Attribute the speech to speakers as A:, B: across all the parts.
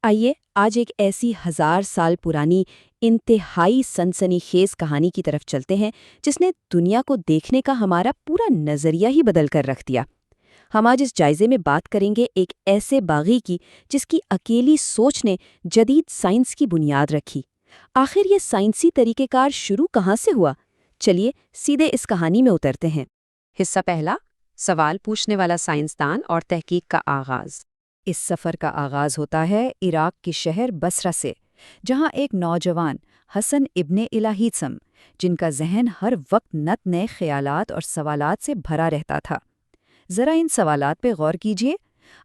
A: आइए आज एक ऐसी 1000 साल पुरानी इंतहाई सनसनीखेज कहानी की तरफ चलते हैं जिसने दुनिया को देखने का हमारा पूरा नजरिया ही बदल कर रख दिया। हम आज इस जायजे में बात करेंगे एक ऐसे बागी की जिसकी अकेली सोच ने जदीद साइंस की बुनियाद रखी। आखिर ये साइंसी तरीक़ेकार शुरू कहाँ से हुआ? चलिए सीधे इस कहानी में उतरते हैं।
B: हिस्सा पहला, सवाल पूछने वाला साइंसदान और तहकीक का आगाज।
A: इस सफ़र का आगाज़ होता है इराक के शहर बसरा से, जहाँ एक नौजवान हसन इब्ने इलाहीसम, जिनका जहन हर वक्त नत नए ख्यालात और सवालात से भरा रहता था। ज़रा इन सवालात पे गौर कीजिए।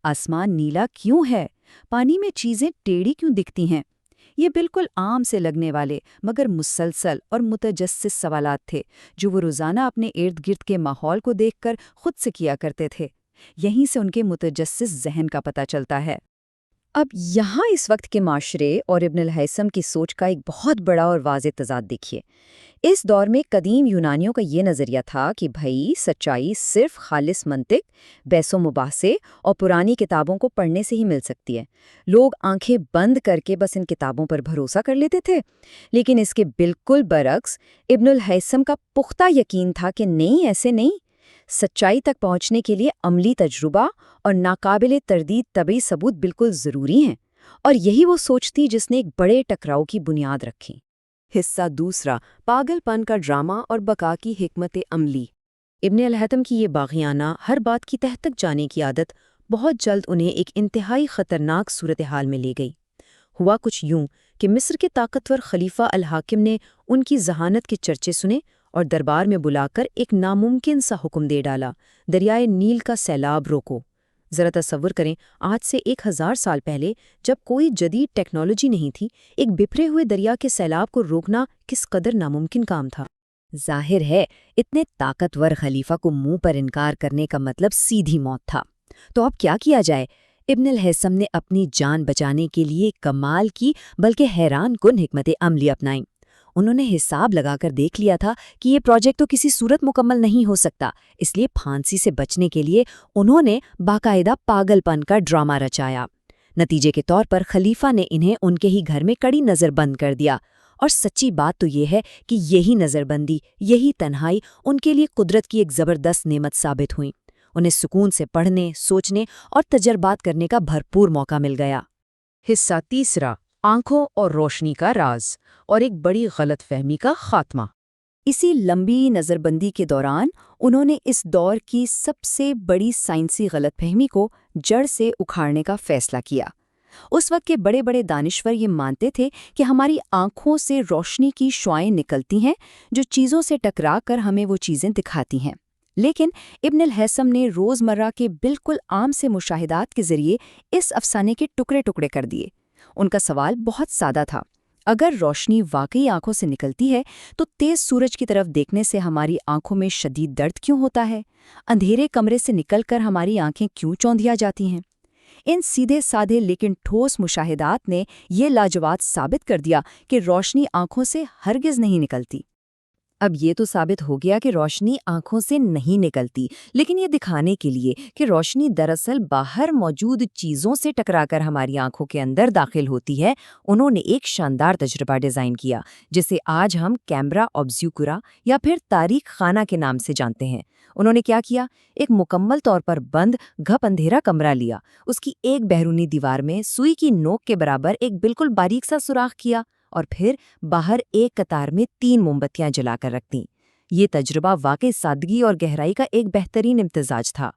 A: आसमान नीला क्यों है? पानी में चीज़ें टेढ़ी क्यों दिखती हैं? ये बिल्कुल आम से लगने वाले मगर मुसलसल और मुतजस्सिस सवालात थे जो वो रोज़ाना अपने इर्द गिर्द के माहौल को देखकर खुद से किया करते थे। यहीं से उनके मुतजस्सिस ज़हन का पता चलता है। अब यहाँ इस वक्त के माशरे और इब्न अल-हैसम की सोच का एक बहुत बड़ा और वाज़ेह तज़ाद देखिए। इस दौर में कदीम यूनानियों का ये नज़रिया था कि भई सच्चाई सिर्फ खालिस मंतिक, बहसो मुबाहसे और पुरानी किताबों को पढ़ने से ही मिल सकती है। लोग आंखें बंद करके बस इन किताबों पर भरोसा कर लेते थे। लेकिन इसके बिल्कुल बरक्स इब्न अल-हैसम का पुख्ता यकीन था कि नहीं, ऐसे नहीं। सच्चाई तक पहुंचने के लिए अमली तजुर्बा और नाकाबिले तरदीद तबई सबूत बिल्कुल ज़रूरी हैं। और यही वो सोच थी जिसने एक बड़े टकराव की बुनियाद रखी।
B: हिस्सा दूसरा, पागलपन का ड्रामा और बका की हिकमत अमली।
A: इब्न अल-हैथम की ये बाग़ियाना हर बात की तह तक जाने की आदत बहुत जल्द उन्हें एक इंतहाई ख़तरनाक सूरत हाल में ले गई। हुआ कुछ यूं कि मिस्र के ताकतवर खलीफा अल-हाकिम ने उनकी जहानत के चर्चे सुने और दरबार में बुलाकर एक नामुमकिन सा हुक्म दे डाला, दरियाए नील का सैलाब रोको। ज़रा तसव्वुर करें, आज से 1000 साल पहले जब कोई जदीद टेक्नोलॉजी नहीं थी, एक बिखरे हुए दरिया के सैलाब को रोकना किस कदर नामुमकिन काम था। जाहिर है इतने ताकतवर खलीफा को मुंह पर इनकार करने का मतलब सीधी मौत था। तो अब क्या किया जाए? इब्न अल-हैसम ने अपनी जान बचाने के लिए कमाल की बल्कि हैरान कुन हिकमत अमली अपनाई। उन्होंने हिसाब लगाकर देख लिया था कि ये प्रोजेक्ट तो किसी सूरत मुकम्मल नहीं हो सकता, इसलिए फांसी से बचने के लिए उन्होंने बाकायदा पागलपन का ड्रामा रचाया। नतीजे के तौर पर खलीफा ने इन्हें उनके ही घर में कड़ी नज़रबंद कर दिया। और सच्ची बात तो ये है कि यही नज़रबंदी, यही तन्हाई उनके लिए कुदरत की एक ज़बरदस्त नेमत साबित हुई। उन्हें सुकून से पढ़ने, सोचने और तजर्बात करने का भरपूर मौका मिल गया।
B: हिस्सा तीसरा, आंखों और रोशनी का राज और एक बड़ी गलतफहमी का खात्मा।
A: इसी लंबी नज़रबंदी के दौरान उन्होंने इस दौर की सबसे बड़ी साइंसी गलतफहमी को जड़ से उखाड़ने का फैसला किया। उस वक्त के बड़े बड़े दानिश्वर ये मानते थे कि हमारी आंखों से रोशनी की शुआएं निकलती हैं जो चीज़ों से टकरा कर हमें वो चीज़ें दिखाती हैं। लेकिन इब्न अल-हैसम ने रोज़मर्रा के बिल्कुल आम से मुशाहिदात के ज़रिए इस अफसाने के टुकड़े टुकड़े कर दिए। उनका सवाल बहुत सादा था। अगर रोशनी वाकई आंखों से निकलती है तो तेज सूरज की तरफ देखने से हमारी आंखों में शदीद दर्द क्यों होता है? अंधेरे कमरे से निकलकर हमारी आंखें क्यों चौंधिया जाती हैं? इन सीधे साधे लेकिन ठोस मुशाहिदात ने ये लाजवाब साबित कर दिया कि रोशनी आंखों से हरगिज़ नहीं निकलती। अब ये तो साबित हो गया कि रोशनी आंखों से नहीं निकलती, लेकिन ये दिखाने के लिए कि रोशनी दरअसल बाहर मौजूद चीज़ों से टकराकर हमारी आंखों के अंदर दाखिल होती है, उन्होंने एक शानदार तजुर्बा डिज़ाइन किया जिसे आज हम कैमरा ऑब्ज्यूकुरा या फिर तारीख खाना के नाम से जानते हैं। उन्होंने क्या किया? एक मुकम्मल तौर पर बंद घप अंधेरा कमरा लिया, उसकी एक बैरूनी दीवार में सुई की नोक के बराबर एक बिल्कुल बारीक सा सुराख किया और फिर बाहर एक कतार में 3 मोमबत्तियां जलाकर रख दी। ये तजुर्बा वाकई सादगी और गहराई का एक बेहतरीन इम्तिजाज था।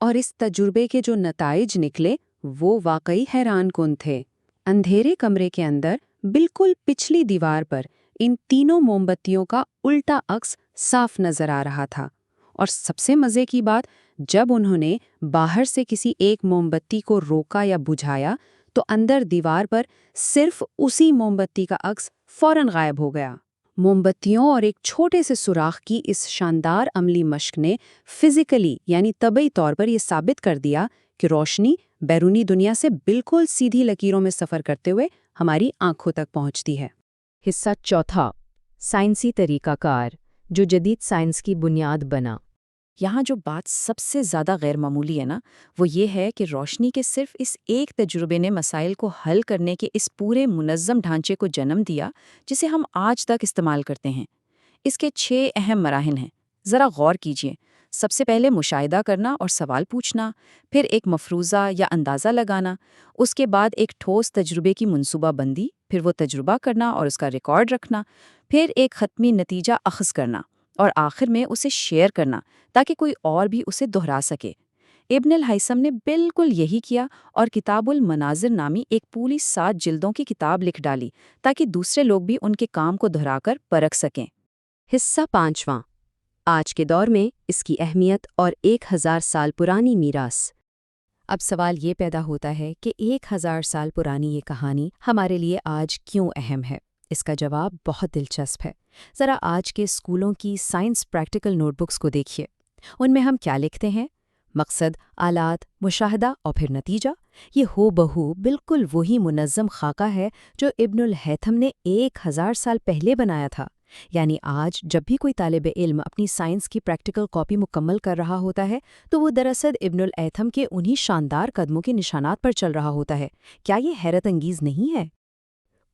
B: और इस तजुर्बे के जो नताइज निकले वो वाकई हैरान कुन थे। अंधेरे कमरे के अंदर बिल्कुल पिछली दीवार पर इन तीनों मोमबत्तियों का उल्टा अक्स साफ नजर आ रहा था। और सबसे मज़े की बात, जब उन्होंने बाहर से किसी एक मोमबत्ती को रोका या बुझाया तो अंदर दीवार पर सिर्फ उसी मोमबत्ती का अक्स फौरन गायब हो गया। मोमबत्तियों और एक छोटे से सुराख की इस शानदार अमली मश्क ने फिजिकली यानी तबई तौर पर यह साबित कर दिया कि रोशनी बैरूनी दुनिया से बिल्कुल सीधी लकीरों में सफ़र करते हुए हमारी आंखों तक पहुंचती है।
A: हिस्सा चौथा, साइंसी तरीकाकार जो जदीद साइंस की बुनियाद बना।
C: یہاں جو بات سب سے زیادہ غیر معمولی ہے نا، وہ یہ ہے کہ روشنی کے صرف اس ایک تجربے نے مسائل کو حل کرنے کے اس پورے منظم ڈھانچے کو جنم دیا جسے ہم آج تک استعمال کرتے ہیں۔ اس کے 6 اہم مراحل ہیں، ذرا غور کیجیے۔ سب سے پہلے مشاہدہ کرنا اور سوال پوچھنا، پھر ایک مفروضہ یا اندازہ لگانا، اس کے بعد ایک ٹھوس تجربے کی منصوبہ بندی، پھر وہ تجربہ کرنا اور اس کا ریکارڈ رکھنا، پھر ایک حتمی نتیجہ اخذ کرنا، اور آخر میں اسے شیئر کرنا تاکہ کوئی اور بھی اسے دہرا سکے۔ ابن الہیثم نے بالکل یہی کیا اور کتاب المناظر نامی ایک پوری 7 جلدوں کی کتاب لکھ ڈالی تاکہ دوسرے لوگ بھی ان کے کام کو دہرا کر پرکھ سکیں۔
B: حصہ 5واں، آج کے دور میں اس کی اہمیت اور 1000 سال پرانی میراث۔
A: اب سوال یہ پیدا ہوتا ہے کہ 1000 سال پرانی یہ کہانی ہمارے لیے آج کیوں اہم ہے؟ اس کا جواب بہت دلچسپ ہے۔ ذرا آج کے اسکولوں کی سائنس پریکٹیکل نوٹ بکس کو دیکھیے۔ ان میں ہم کیا لکھتے ہیں؟ مقصد، آلات، مشاہدہ اور پھر نتیجہ۔ یہ ہو بہو بالکل وہی منظم خاکہ ہے جو ابن الہیثم نے 1000 سال پہلے بنایا تھا۔ یعنی آج جب بھی کوئی طالب علم اپنی سائنس کی پریکٹیکل کاپی مکمل کر رہا ہوتا ہے تو وہ دراصل ابن الہیثم کے انہی شاندار قدموں کے نشانات پر چل رہا ہوتا ہے۔ کیا یہ حیرت انگیز نہیں ہے؟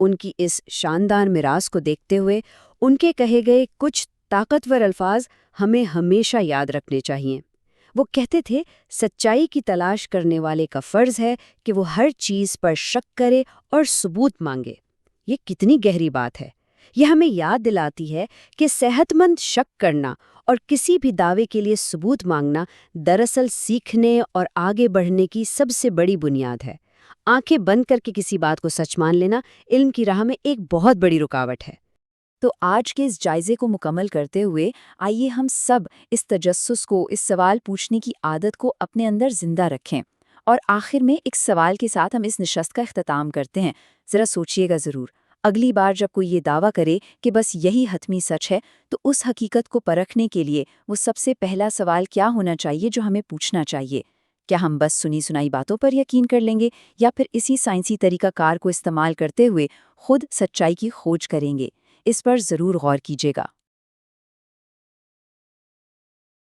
D: ان کی اس شاندار میراث کو دیکھتے ہوئے ان کے کہے گئے کچھ طاقتور الفاظ ہمیں ہمیشہ یاد رکھنے چاہیے۔ وہ کہتے تھے، سچائی کی تلاش کرنے والے کا فرض ہے کہ وہ ہر چیز پر شک کرے اور ثبوت مانگے۔ یہ کتنی گہری بات ہے۔ یہ ہمیں یاد دلاتی ہے کہ صحت مند شک کرنا اور کسی بھی دعوے کے لیے ثبوت مانگنا دراصل سیکھنے اور آگے بڑھنے کی سب سے بڑی بنیاد ہے۔ آنکھیں بند کر کے کسی بات کو سچ مان لینا علم کی راہ میں ایک بہت بڑی رکاوٹ ہے۔
A: تو آج کے اس جائزے کو مکمل کرتے ہوئے آئیے ہم سب اس تجسس کو، اس سوال پوچھنے کی عادت کو اپنے اندر زندہ رکھیں۔ اور آخر میں ایک سوال کے ساتھ ہم اس نشست کا اختتام کرتے ہیں۔ ذرا سوچئے گا ضرور، اگلی بار جب کوئی یہ دعویٰ کرے کہ بس یہی حتمی سچ ہے تو اس حقیقت کو پرکھنے کے لیے وہ سب سے پہلا سوال کیا ہونا چاہیے جو ہمیں پوچھنا چاہیے؟ کیا ہم بس سنی سنائی باتوں پر یقین کر لیں گے یا پھر اسی سائنسی طریقہ کار کو استعمال کرتے ہوئے خود سچائی کی کھوج کریں گے؟ اس پر ضرور غور کیجیے گا۔